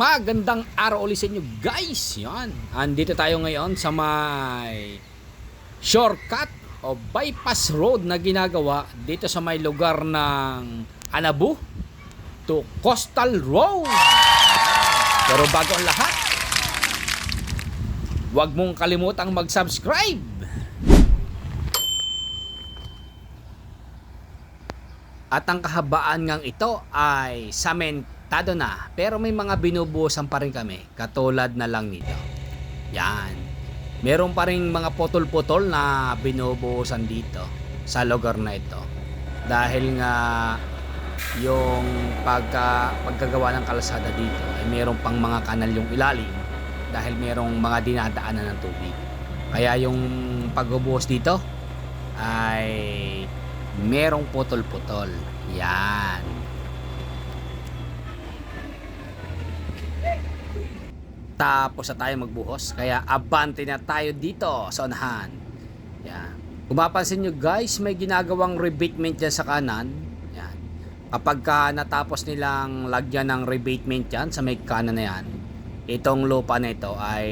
Magandang araw ulit sa inyo guys. Yan. Andito tayo ngayon sa may shortcut o bypass road na ginagawa dito sa may lugar ng Anabu to Coastal Road. Pero bago ang lahat, huwag mong kalimutang mag-subscribe. At ang kahabaan ngang ito ay samentado na, pero may mga binubuhusan pa rin kami katulad na lang nito. Yan. Meron pa rin mga putol-putol na binubuhusan dito sa lugar na ito. Dahil nga yung pagkagawa ng kalsada dito ay meron pang mga kanal yung ilalim dahil merong mga dinadaanan ng tubig. Kaya yung pagbubuhos dito ay merong putol-putol. Yan. Tapos na tayo magbuhos, kaya abante na tayo dito sa unahan. Yan. Kung mapansin nyo guys, may ginagawang rebatement dyan sa kanan. Yan. Kapag natapos nilang lagyan ng rebatement dyan sa may kanan na yan, itong lupa na ito ay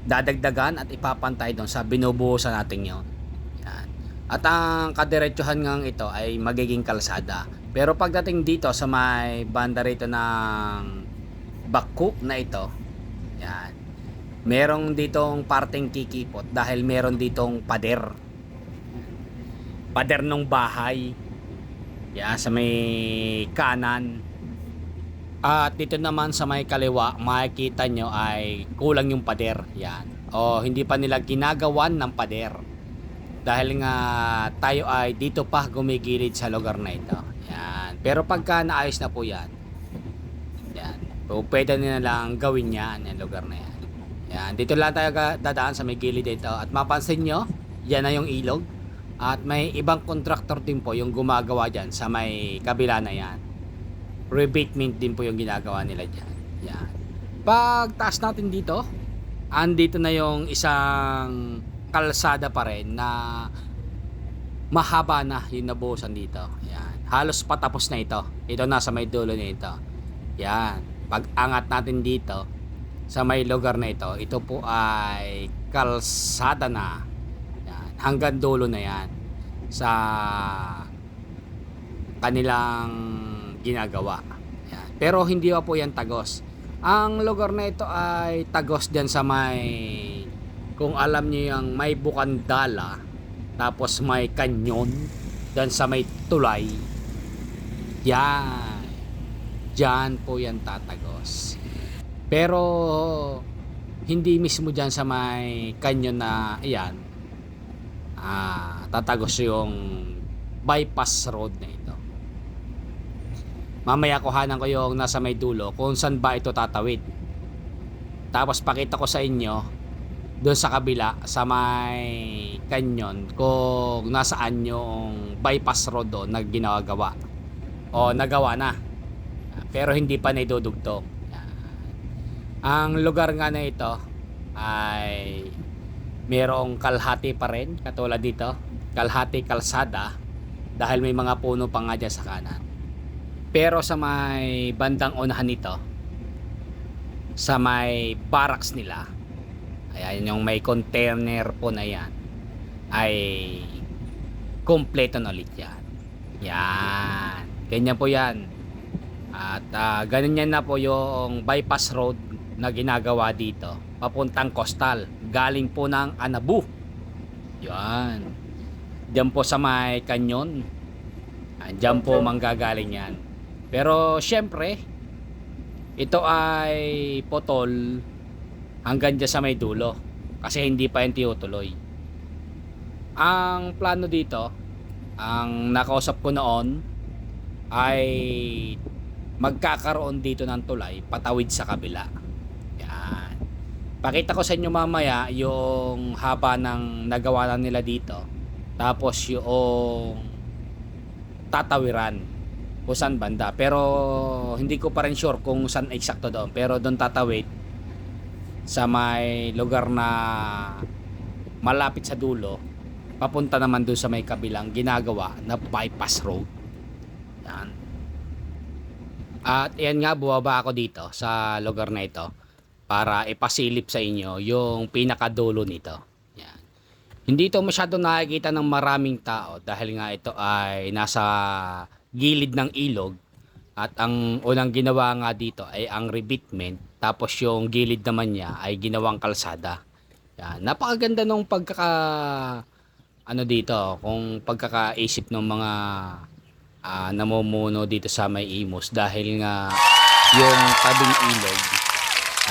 dadagdagan at ipapantay doon sa binubuhusan natin yon. Yan. At ang kadiretsuhan ngang ito ay magiging kalsada. Pero pagdating dito sa may banda rito ng Baku na ito, yan, merong ditong parteng kikipot dahil meron ditong pader ng bahay. Yan, sa may kanan. At dito naman sa may kaliwa, makikita nyo ay kulang yung pader. Yan. O hindi pa nila ginagawan ng pader. Dahil nga tayo ay dito pa gumigilid sa lugar na ito. Yan. Pero pagka naayos na po yan, yan, so pwede nila lang gawin yan, yung lugar na yan. Yan. Dito lang tayo dadaan sa may gilid ito. At mapansin nyo, yan na yung ilog. At may ibang contractor din po yung gumagawa dyan sa may kabila na yan. Rebatement din po yung ginagawa nila dyan. Yan. Pag taas natin dito, andito na yung isang kalsada pa rin na mahaba na yung nabuhusan dito. Yan. Halos patapos na ito. Ito na sa may dulo na ito. Yan. Pag angat natin dito sa may lugar na ito, ito po ay kalsada na. Yan. Hanggang dulo na yan sa kanilang ginagawa. Yan. Pero hindi pa po yan tagos. Ang lugar na ito ay tagos dyan sa may, kung alam niyo yung may Bukandala, tapos may kanyon dyan sa may tulay. Yan. Dyan po yan tatagos. Pero hindi mismo dyan sa may kanyon na iyan tatagos yung bypass road na ito. Mamaya kuhanan ko yung nasa may dulo kung saan ba ito tatawid. Tapos pakita ko sa inyo doon sa kabila sa may kanyon kung nasaan yung bypass road doon na ginagawa o nagawa na pero hindi pa naidudugtong. Ang lugar nga na ito ay merong kalahati pa rin katulad dito, kalahati kalsada dahil may mga puno pa nga dyan sa kanan. Pero sa may bandang unahan nito, sa may barracks nila, ayan yung may container po na yan, ay kompleto na ulit yan. Yan. Ganyan po yan. At ganyan na po yung bypass road na ginagawa dito papuntang coastal. Galing po ng Anabu. Yan. Diyan po sa may kanyon. Diyan po manggagaling yan. Pero syempre, ito ay potol hanggang dyan sa may dulo kasi hindi pa yung tinutuloy. Ang plano dito, ang nakausap ko noon ay magkakaroon dito ng tulay patawid sa kabila. Yan. Pakita ko sa inyo mamaya yung haba ng nagawa na nila dito, tapos yung tatawiran kung saan banda, pero hindi ko pa rin sure kung saan eksakto doon, pero doon tatawid sa may lugar na malapit sa dulo papunta naman doon sa may kabilang ginagawa na bypass road. Yan. At ayan nga, bumaba ako dito sa lugar na ito para ipasilip sa inyo yung pinakadulo nito. Yan. Hindi ito masyado nakikita ng maraming tao dahil nga ito ay nasa gilid ng ilog at ang unang ginawa nga dito ay ang revetment, tapos yung gilid naman niya ay ginawang kalsada. Yan. Napakaganda nung dito, kung pagkakaisip ng mga namumuno dito sa may Imus, dahil nga yung tabing ilog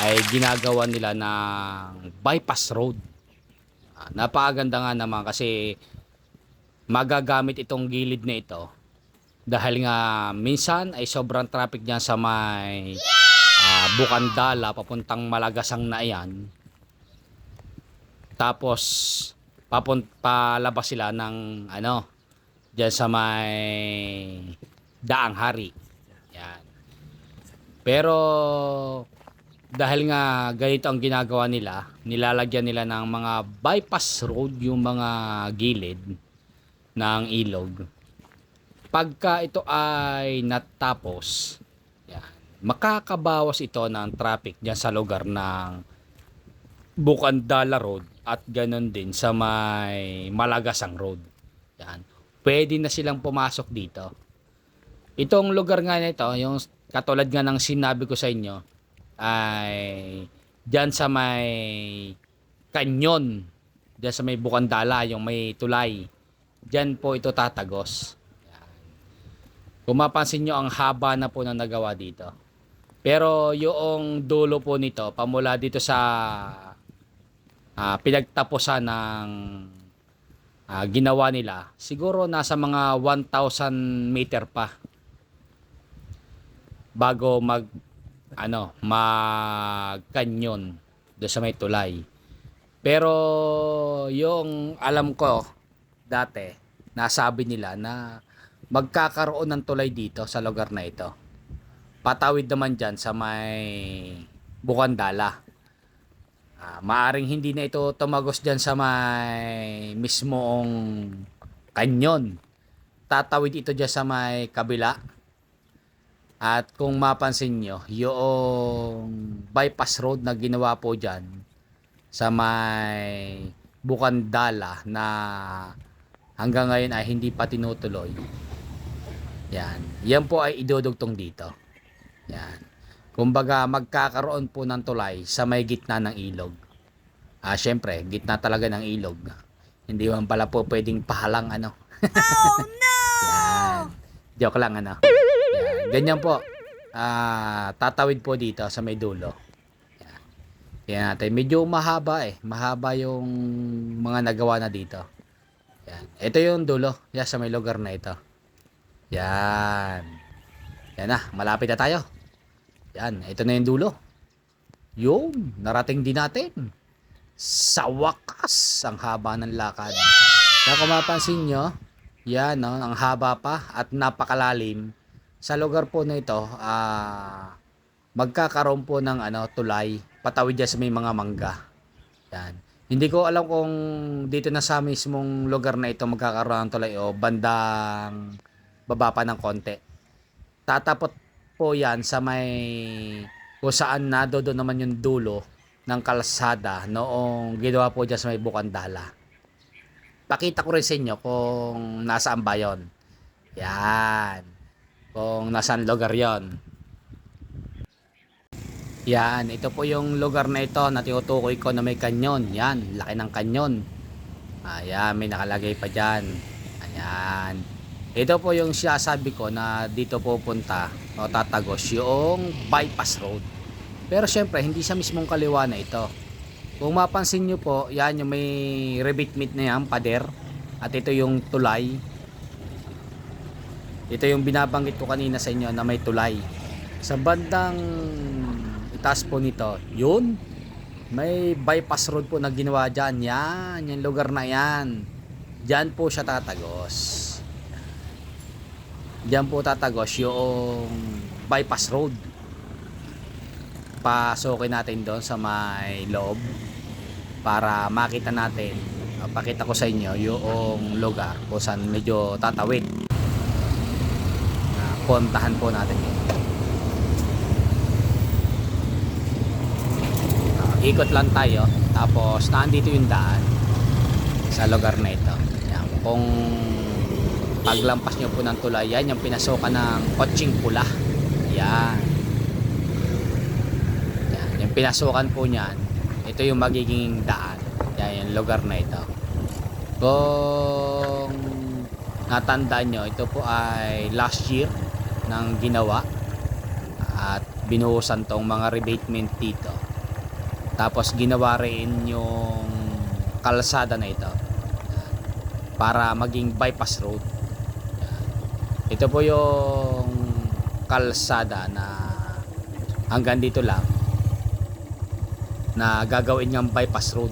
ay ginagawa nila ng bypass road. Napakaganda nga naman kasi magagamit itong gilid na ito dahil nga minsan ay sobrang traffic niya sa may Bukandala papuntang Malagasang na yan. Tapos palabas sila ng diyan sa may Daang Hari. Yan. Pero dahil nga ganito ang ginagawa nila, nilalagyan nila ng mga bypass road yung mga gilid ng ilog. Pagka ito ay natapos, yan, makakabawas ito ng traffic diyan sa lugar ng Bukandala Road at ganon din sa may Malagasang Road. Yan. Pwede na silang pumasok dito. Itong lugar nga nito, yung katulad nga ng sinabi ko sa inyo, ay diyan sa may kanyon, diyan sa may Bukandala, yung may tulay. Diyan po ito tatagos. Yan. Kung mapansin nyo, ang haba na po na nagawa dito. Pero yung dulo po nito, pamula dito sa pinagtapusan ng ginawa nila, siguro nasa mga 1,000 meter pa bago magkanyon doon sa may tulay. Pero yung alam ko dati, nasabi nila na magkakaroon ng tulay dito sa lugar na ito. Patawid naman dyan sa may Bukandala. Maaring hindi na ito tumagos dyan sa may mismoong kanyon. Tatawid ito dyan sa may kabila. At kung mapansin nyo, yung bypass road na ginawa po dyan sa may Bukandala na hanggang ngayon ay hindi pa tinutuloy. Yan po ay idudugtong dito. Yan. Kumbaga magkakaroon po ng tulay sa may gitna ng ilog. Syempre, gitna talaga ng ilog. Hindi man pala po pwedeng pahalang Oh no! Yan. Joke lang Yan. Ganyan po. Tatawid po dito sa may dulo. Yan. Yan natin. Medyo mahaba Mahaba yung mga nagawa na dito. Yan. Ito yung dulo. Yan sa may lugar na ito. Yan. Yan na. Malapit na tayo. Yan, ito na yung dulo. Yun, narating din natin. Sa wakas, ang haba ng lakad. Kaya kung mapansin nyo, yan, no, ang haba pa at napakalalim. Sa lugar po na ito, magkakaroon po ng tulay, patawid dyan sa may mga mangga. Yan. Hindi ko alam kung dito na sa mismong lugar na ito magkakaroon ng tulay o bandang baba pa ng konti. Tatapot po yan sa may kung saan doon naman yung dulo ng kalsada noong ginawa po dyan sa may Bukandala. Pakita ko rin sa inyo kung nasaan ba yun. Yan. Kung nasaan lugar yon. Yan. Ito po yung lugar na ito na tinutukoy ko na may kanyon. Yan. Laki ng kanyon. Ayan. May nakalagay pa dyan. Ayan. Ito po yung sinasabi ko na dito pupunta o tatagos yung bypass road. Pero syempre, hindi sa mismong kaliwa na ito. Kung mapansin nyo po, yan yung may revetment na yan, pader. At ito yung tulay. Ito yung binabanggit ko kanina sa inyo na may tulay. Sa bandang itaas po nito, yun. May bypass road po na ginawa dyan. Yan, yung lugar na yan. Diyan po siya tatagos. Diyan po tatagos yung bypass road. Pasukin natin doon sa may loob para makita natin, pakita ko sa inyo yung lugar kung saan medyo tatawid. Puntahan po natin yun. ikot lang tayo. Tapos nandito yung daan sa lugar na ito. Yan. Kung paglampas nyo po ng tulay, yan yung pinasukan ng kotseng pula. Yan. Yan. Yung pinasukan po niyan, ito yung magiging daan. Yan yung lugar na ito. Kung natandaan nyo, ito po ay last year nang ginawa at binuhusan tong mga rebatement dito. Tapos ginawa rin yung kalsada na ito para maging bypass road. Ito po yung kalsada na hanggang dito lang na gagawin ng bypass road.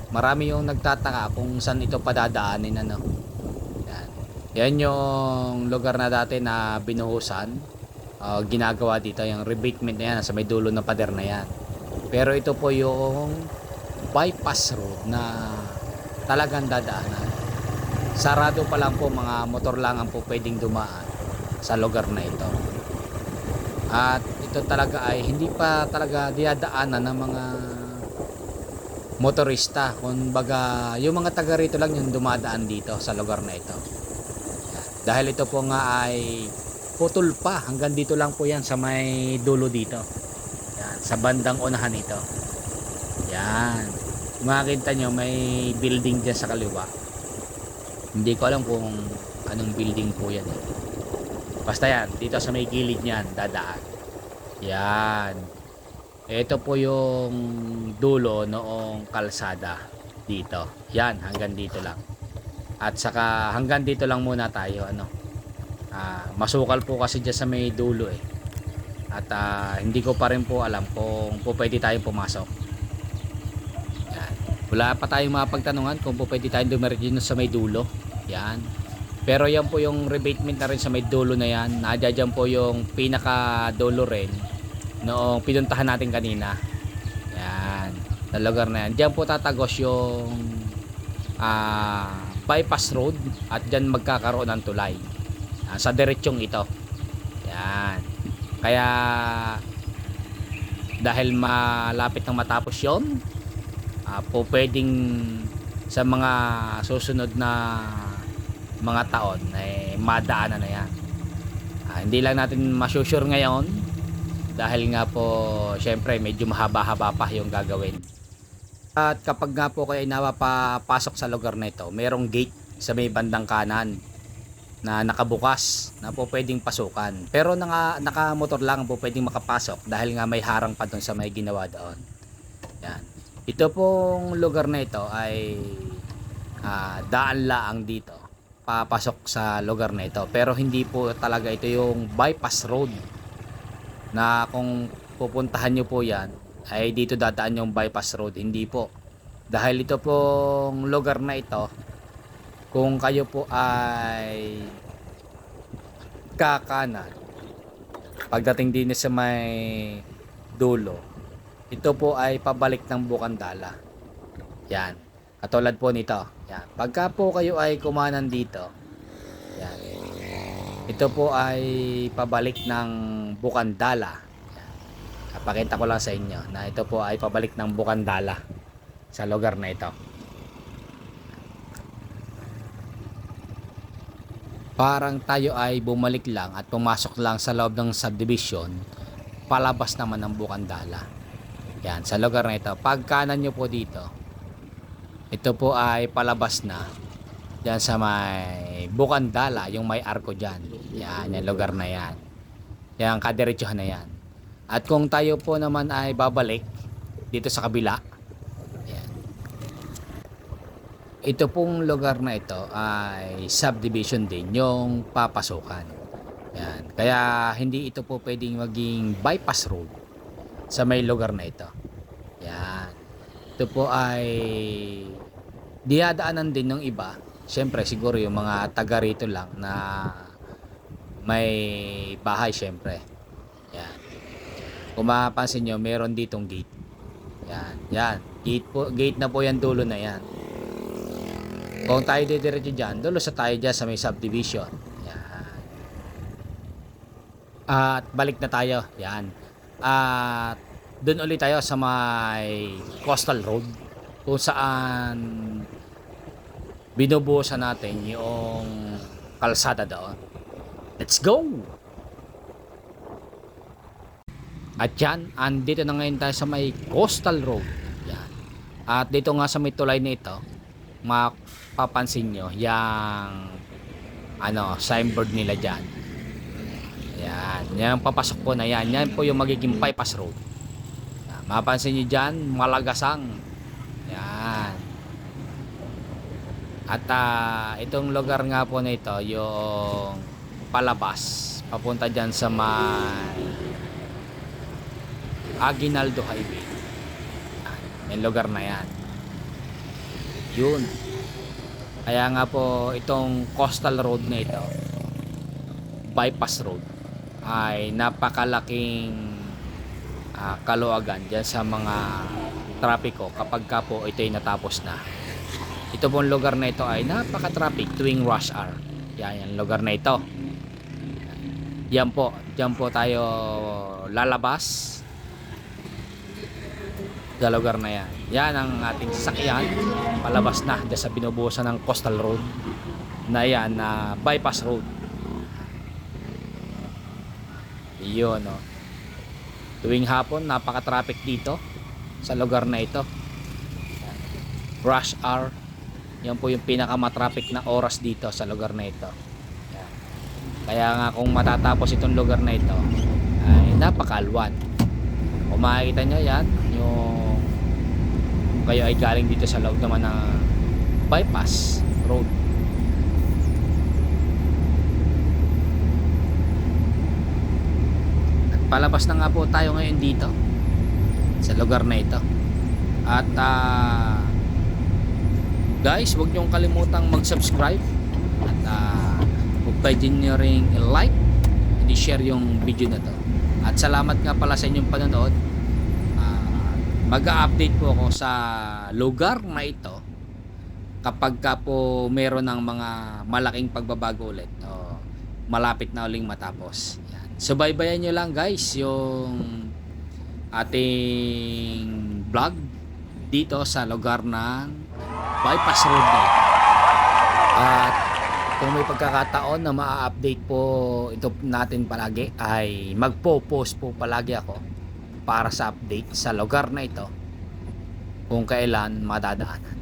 Marami yung nagtataka kung saan ito padadaanin, ano. Yan yung lugar na dati na binuhusan. Ginagawa dito yung rebatement na yan sa may dulo ng pader na yan. Pero ito po yung bypass road na talagang dadaanan. Sarado pa lang po, mga motor lang ang po pwedeng dumaan sa lugar na ito. At ito talaga ay hindi pa talaga dinadaanan ng mga motorista. Kumbaga, yung mga taga rito lang yung dumadaan dito sa lugar na ito. Dahil ito po nga ay putol pa. Hanggang dito lang po yan sa may dulo dito. Yan, sa bandang unahan ito. Yan. Makikita nyo may building dyan sa kaliwa. Hindi ko alam kung anong building po yan eh. Basta yan, dito sa may gilid niyan dadaan. Yan. Ito po yung dulo noong kalsada dito. Yan, hanggang dito lang. At saka hanggang dito lang muna tayo, ano. Masukal po kasi dyan sa may dulo eh. At hindi ko pa rin po alam kung po pwede tayong pumasok. Yan. Wala pa tayong mapagtanungan kung po pwede tayong dumiretso sa may dulo. Yan. Pero yan po yung rebatement na rin sa may dulo na yan. Nadyan po yung pinaka dulo rin noong pinuntahan natin kanina. Yan. Sa lugar na yan. Diyan po tatagos yung bypass road at dyan magkakaroon ng tulay. Sa diretsong ito. Yan. Kaya dahil malapit nang matapos yon, po pwedeng sa mga susunod na mga taon ay madaanan na yan. Hindi lang natin masusure ngayon dahil nga po syempre medyo mahaba-haba pa yung gagawin. At kapag nga po kayo napapasok sa lugar na ito, merong gate sa may bandang kanan na nakabukas na po pwedeng pasukan. Pero naka-motor lang po pwedeng makapasok dahil nga may harang pa doon sa may ginawa doon. Yan. Ito pong lugar na ito ay daan laang dito papasok sa lugar na ito, pero hindi po talaga ito yung bypass road na kung pupuntahan nyo po yan ay dito dadaan yung bypass road. Hindi po, dahil ito pong lugar na ito, kung kayo po ay kakanan pagdating din sa may dulo, ito po ay pabalik ng Bukandala. Yan, katulad po nito. Yan. Pagka po kayo ay kumanan dito, yan, ito po ay pabalik ng Bukandala. Yan. Papakita ko lang sa inyo na ito po ay pabalik ng Bukandala sa lugar na ito. Parang tayo ay bumalik lang at pumasok lang sa loob ng subdivision, palabas naman ng Bukandala. Yan, sa lugar na ito. Pag kanan nyo po dito, ito po ay palabas na dyan sa may Bukandala, yung may arko dyan. Yan, yung lugar na yan. Yan, kadiretsuhan na yan. At kung tayo po naman ay babalik dito sa kabila, yan, ito pong lugar na ito ay subdivision din yung papasukan. Yan. Kaya hindi ito po pwedeng maging bypass road sa may lugar na ito. Yan. Ito po ay dinadaanan din ng iba. Siyempre siguro yung mga taga rito lang na may bahay siyempre. Yan. Kung mapapansin nyo, meron ditong gate. Yan. Yan. Gate na po yan, dulo na yan. Kung tayo didiretso dyan, dulo sa tayo dyan sa may subdivision. Yan. At balik na tayo. Yan. At Doon ulit tayo sa may coastal road kung saan binubuhusan natin yung kalsada doon. Let's go! At yan, andito na ngayon tayo sa may coastal road. Yan. At dito nga sa may tulay na ito, mapapansin nyo yung signboard nila dyan. Yan, yan ang papasok po na yan. Yan po yung magiging bypass road. Yan, mapapansin nyo dyan, Malagasang. Yan. At itong lugar nga po na ito, yung palabas, papunta dyan sa may Aguinaldo Highway. Yan, yung lugar na yan. Yun. Kaya nga po itong coastal road na ito, bypass road, ay napakalaking kaluwagan dyan sa mga trapiko kapag ka po ito'y natapos na. Ito pong lugar na ito ay napaka-traffic tuwing rush hour. Yan, yung lugar na ito. Yan po, dyan po tayo lalabas sa lugar na yan. Yan ang ating sasakyan, palabas na dyan sa binubuhusan ng coastal road na yan, na bypass road. Yun, no. Tuwing hapon, napaka-traffic dito sa lugar na ito. Rush hour, yan po yung pinakamatraffic na oras dito sa lugar na ito. Yan. Kaya nga kung matatapos itong lugar na ito ay napakalwan. Kung makikita nyo yan, yung kayo ay galing dito sa loob naman ng bypass road. At palabas na nga po tayo ngayon dito sa lugar na ito. At guys, huwag niyong kalimutang mag-subscribe at huwag din nyo ring i-like and i-share yung video na to. At salamat nga pala sa inyong panonood. Mag-a-update po ako sa lugar na ito kapag ka po meron ng mga malaking pagbabago ulit o malapit na uling matapos. Yan. Subaybayan nyo lang guys yung ating vlog dito sa lugar ng bypass road na ito. At kung may pagkakataon na ma-update po ito natin palagi, ay magpo-post po palagi ako para sa update sa lugar na ito kung kailan madadaanan.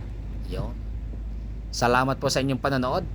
Yun. Salamat po sa inyong panonood.